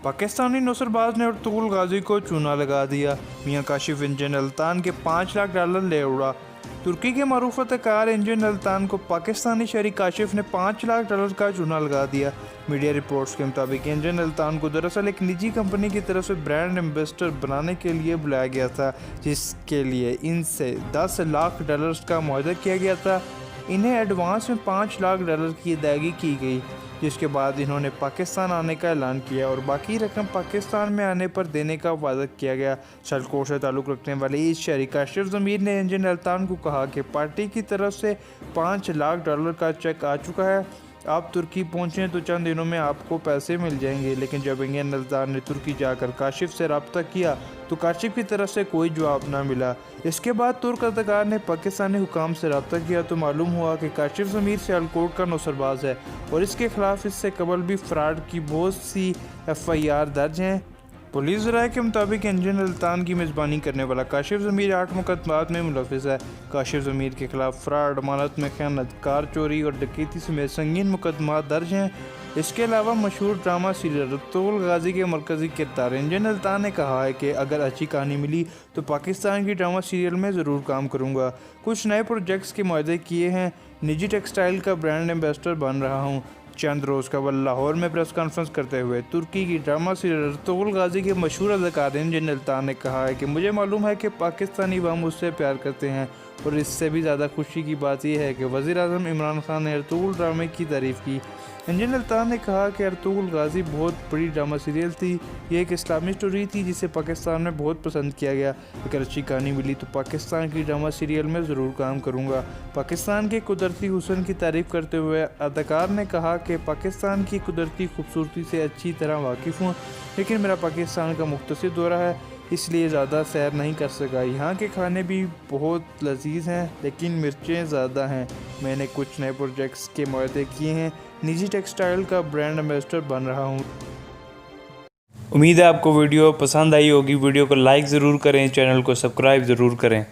पाकिस्तानी नुसरबाज ने अर्तुगरुल गाजी को चूना लगा दिया। मियां काशिफ इंजन अल्तान के $5 लाख ले उड़ा। तुर्की के मरूफ कार इंजन अल्तान को पाकिस्तानी शहरी काशिफ ने $5 लाख का चूना लगा दिया। मीडिया रिपोर्ट्स के मुताबिक इंजन अल्तान को दरअसल एक निजी कंपनी की तरफ से ब्रांड एम्बेसडर बनाने के लिए बुलाया गया था, जिसके लिए इनसे $10 लाख का मुआहदा किया गया था। इन्हें एडवांस में $5 लाख की अदायगी की गई, जिसके बाद इन्होंने पाकिस्तान आने का ऐलान किया और बाकी रकम पाकिस्तान में आने पर देने का वादा किया गया। सियालकोट से ताल्लुक़ रखने वाले इस शहरी काशिफ ज़मीर ने इंजन अल्तान को कहा कि पार्टी की तरफ से $5 लाख का चेक आ चुका है। आप तुर्की पहुँचें तो चंद दिनों में आपको पैसे मिल जाएंगे। लेकिन जब इंजन अल्तान ने तुर्की जाकर काशिफ से रब्ता किया तो काशिफ की तरफ से कोई जवाब ना मिला। इसके बाद तुर्क अदाकार ने पाकिस्तानी हुकाम से रब्ता किया तो मालूम हुआ कि काशिफ ज़मीर सियालकोट का नुसरबाज है और इसके खिलाफ इससे कबल भी फ्रॉड की बहुत सी FIR दर्ज हैं। पुलिस राय के मुताबिक इंजन अल्तान की मेज़बानी करने वाला काशिफ ज़मीर 8 मुकदमात में मुलविस है। काशिफ ज़मीर के खिलाफ फ्रॉड, अमानत में खयानत, कार चोरी और डकैती समेत संगीन मुकदमात दर्ज हैं। इसके अलावा मशहूर ड्रामा सीरियल अर्तुगरुल गाजी के मरकज़ी किरदार इंजन अल्तान ने कहा है कि अगर अच्छी कहानी मिली तो पाकिस्तान की ड्रामा सीरियल में ज़रूर काम करूँगा। कुछ नए प्रोजेक्ट्स के मुआहदे किए हैं। निजी टेक्सटाइल का ब्रांड एम्बेसडर बन रहा हूँ। चंद रोज़ कबल लाहौर में प्रेस कॉन्फ्रेंस करते हुए तुर्की की ड्रामा सीरियल अर्तुगरुल गाजी के मशहूर अदाकार इंजन अल्तान ने कहा है कि मुझे मालूम है कि पाकिस्तानी अवाम मुझसे प्यार करते हैं और इससे भी ज़्यादा खुशी की बात यह है कि वज़ीर-ए-आज़म इमरान खान ने अर्तुगरुल ड्रामे की तारीफ़ की। इंजन अल्तान ने कहा कि अर्तुगरुल गाजी बहुत बड़ी ड्रामा सीरियल थी। ये एक इस्लामी स्टोरी थी जिसे पाकिस्तान में बहुत पसंद किया गया। अगर अच्छी कहानी मिली तो पाकिस्तान की ड्रामा सीरियल में ज़रूर काम करूँगा। पाकिस्तान के कुदरती हुस्न की तारीफ़ करते हुए अदाकार ने कहा कि पाकिस्तान की कुदरती खूबसूरती से अच्छी तरह वाकिफ़ हूँ, लेकिन मेरा पाकिस्तान का मुख्तसर दौरा है, इसलिए ज़्यादा सैर नहीं कर सका। यहाँ के खाने भी बहुत लजीज हैं, लेकिन मिर्चें ज़्यादा हैं। मैंने कुछ नए प्रोजेक्ट्स के मुआहदे किए हैं। निजी टेक्सटाइल का ब्रांड एम्बेसडर बन रहा हूँ। उम्मीद है आपको वीडियो पसंद आई होगी। वीडियो को लाइक ज़रूर करें, चैनल को सब्सक्राइब ज़रूर करें।